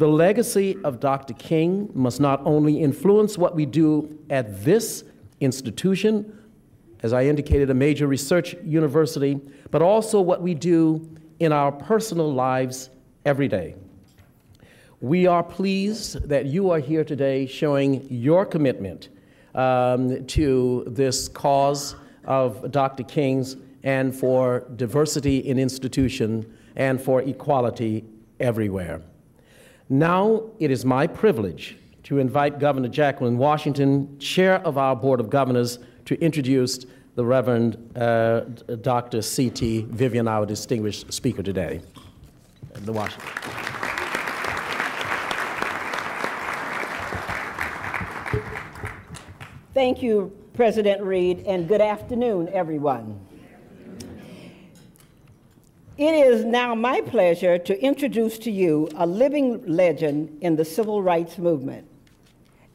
The legacy of Dr. King must not only influence what we do at this institution, as I indicated, a major research university, but also what we do in our personal lives every day. We are pleased that you are here today showing your commitment to this cause of Dr. King's and for diversity in institution and for equality everywhere. Now it is my privilege to invite Governor Jacqueline Washington, Chair of our Board of Governors, to introduce the Reverend Dr. C.T. Vivian, our distinguished speaker today. The Washington. Thank you, President Reed, and good afternoon, everyone. It is now my pleasure to introduce to you a living legend in the civil rights movement.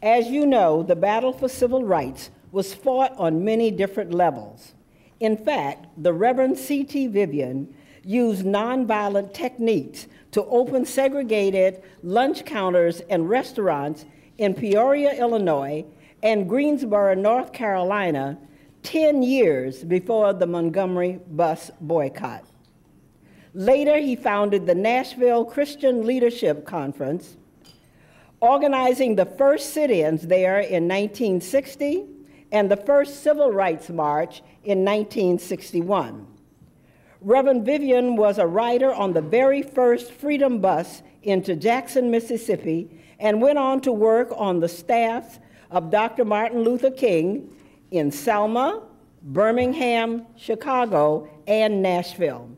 As you know, the battle for civil rights was fought on many different levels. In fact, the Reverend C.T. Vivian used nonviolent techniques to open segregated lunch counters and restaurants in Peoria, Illinois, and Greensboro, North Carolina, 10 years before the Montgomery bus boycott. Later, he founded the Nashville Christian Leadership Conference, organizing the first sit-ins there in 1960 and the first Civil Rights March in 1961. Reverend Vivian was a rider on the very first Freedom Bus into Jackson, Mississippi, and went on to work on the staffs of Dr. Martin Luther King in Selma, Birmingham, Chicago, and Nashville.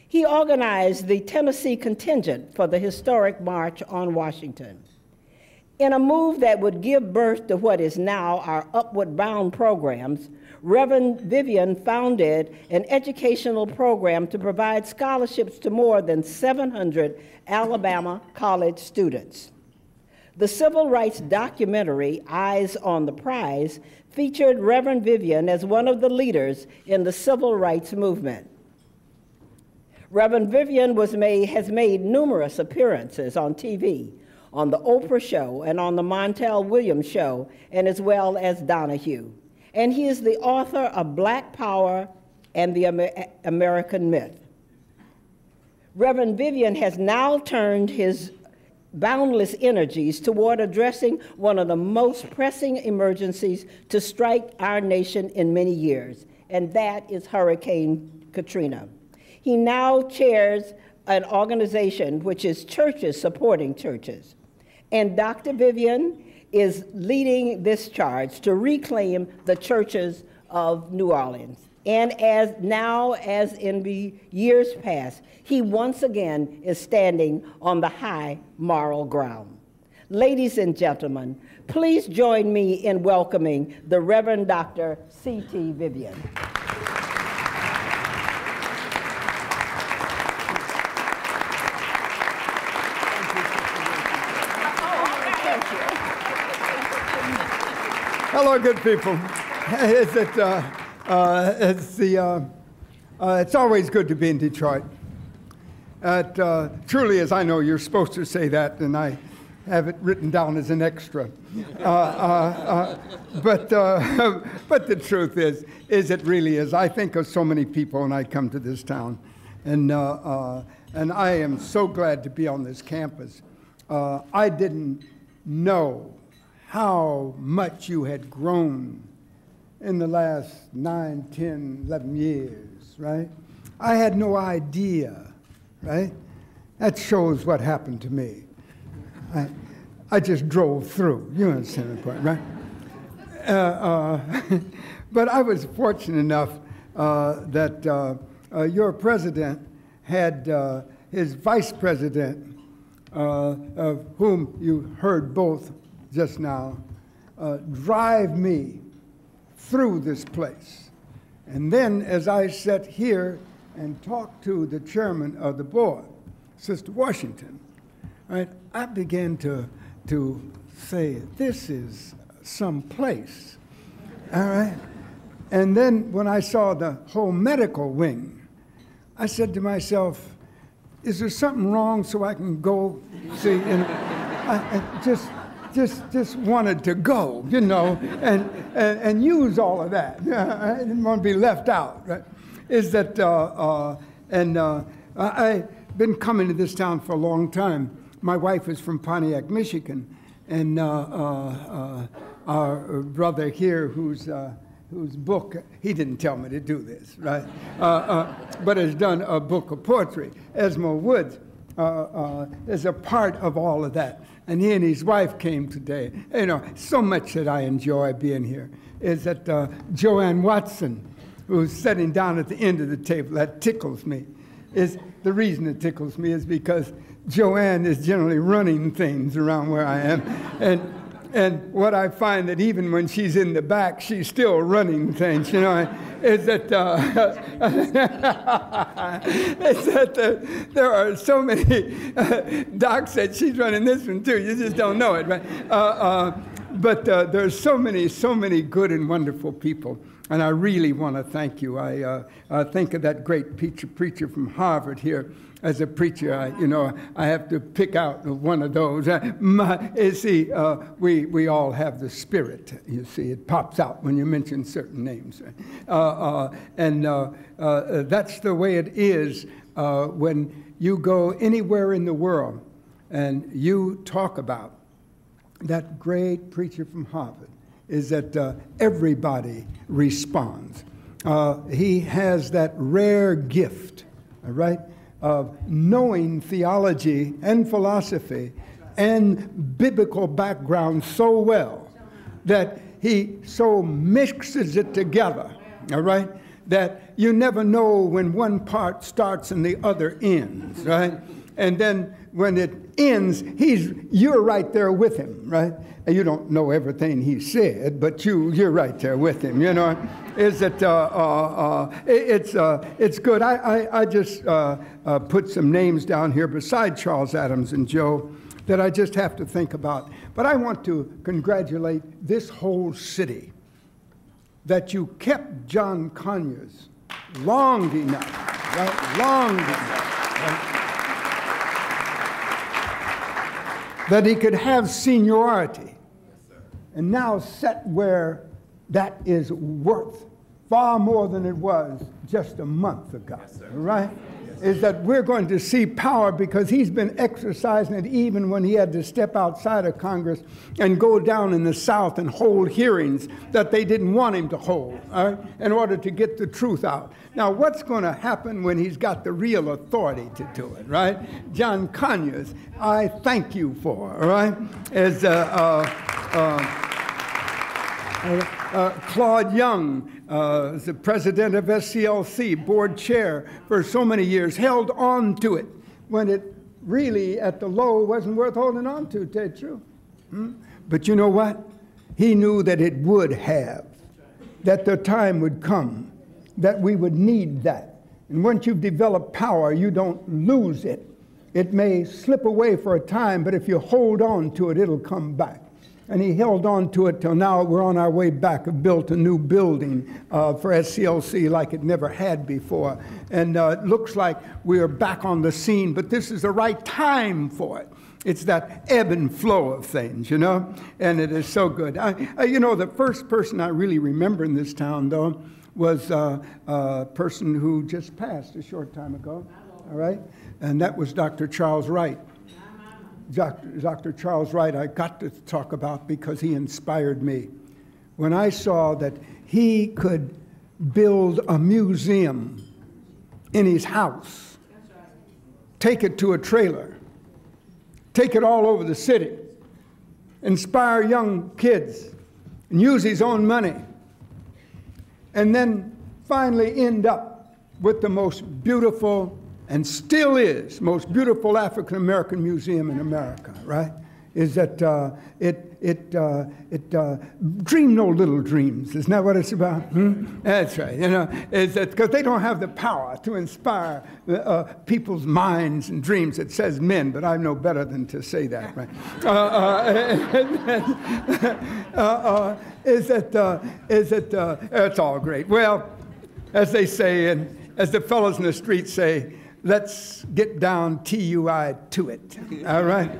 He organized the Tennessee contingent for the historic March on Washington. In a move that would give birth to what is now our Upward Bound programs, Reverend Vivian founded an educational program to provide scholarships to more than 700 Alabama college students. The civil rights documentary, Eyes on the Prize, featured Reverend Vivian as one of the leaders in the civil rights movement. Reverend Vivian has made numerous appearances on TV, on the Oprah Show and on the Montel Williams Show, and as well as Donahue. And he is the author of Black Power and the American Myth. Reverend Vivian has now turned his boundless energies toward addressing one of the most pressing emergencies to strike our nation in many years, and that is Hurricane Katrina. He now chairs an organization which is Churches Supporting Churches. And Dr. Vivian is leading this charge to reclaim the churches of New Orleans. And as in the years past, he once again is standing on the high moral ground. Ladies and gentlemen, please join me in welcoming the Reverend Dr. C.T. Vivian. Hello, good people. It's always good to be in Detroit. Truly, as I know, you're supposed to say that, and I have it written down as an extra. But the truth is it really is. I think of so many people when I come to this town, and I am so glad to be on this campus. I didn't know how much you had grown in the last 9, 10, 11 years, right? I had no idea, right? That shows what happened to me. I just drove through, you understand the point, right? But I was fortunate enough that your president had his vice president, of whom you heard both just now, drive me through this place. And then as I sat here and talked to the chairman of the board, Sister Washington, right, I began to say, this is some place, all right? And then when I saw the whole medical wing, I said to myself, is there something wrong so I can go? See, and I just wanted to go, you know, and use all of that. I didn't want to be left out, right? Is that, I've been coming to this town for a long time. My wife is from Pontiac, Michigan, and our brother here, whose book, he didn't tell me to do this, right? But has done a book of poetry. Esmo Woods is a part of all of that. And he and his wife came today. You know, so much that I enjoy being here is that Joanne Watson, who's sitting down at the end of the table, that tickles me. The reason it tickles me is because Joanne is generally running things around where I am. And what I find that even when she's in the back, she's still running things, you know, is that, there are so many docs that she's running this one too. You just don't know it, right? But there's so many good and wonderful people. And I really want to thank you. I think of that great preacher from Harvard here. As a preacher, I have to pick out one of those. We all have the spirit. You see, it pops out when you mention certain names. That's the way it is when you go anywhere in the world and you talk about that great preacher from Harvard, is that everybody responds. He has that rare gift, all right, of knowing theology and philosophy and biblical background so well that he so mixes it together, all right, that you never know when one part starts and the other ends, right? And then when it ends, you're right there with him, right? And you don't know everything he said, but you're right there with him, you know. Is that it's good. I just put some names down here beside Charles Adams and Joe that I just have to think about. But I want to congratulate this whole city that you kept John Conyers long enough, right? Long enough, right? That he could have seniority and now set where that is worth far more than it was just a month ago, right? Is that we're going to see power because he's been exercising it even when he had to step outside of Congress and go down in the South and hold hearings that they didn't want him to hold, all right, in order to get the truth out. Now, what's going to happen when he's got the real authority to do it, right? John Conyers, I thank you for, all right? As Claude Young, the president of SCLC, board chair for so many years, held on to it when it really, at the low, wasn't worth holding on to tell you the truth. But you know what? He knew that it would have, that the time would come, that we would need that. And once you've developed power, you don't lose it. It may slip away for a time, but if you hold on to it, it'll come back. And he held on to it till now we're on our way back. Have built a new building for SCLC like it never had before. And it looks like we are back on the scene, but this is the right time for it. It's that ebb and flow of things, you know, and it is so good. The first person I really remember in this town, though, was a person who just passed a short time ago, all right? And that was Dr. Charles Wright. Dr. Charles Wright, I got to talk about because he inspired me. When I saw that he could build a museum in his house, take it to a trailer, take it all over the city, inspire young kids, and use his own money, and then finally end up with the most beautiful, and still is, most beautiful African-American museum in America, right? Is that dream no little dreams. Isn't that what it's about? That's right. You know, is that because they don't have the power to inspire people's minds and dreams. It says men, but I know better than to say that, right? It's all great. Well, as they say, and as the fellows in the street say, let's get down TUI to it. All right?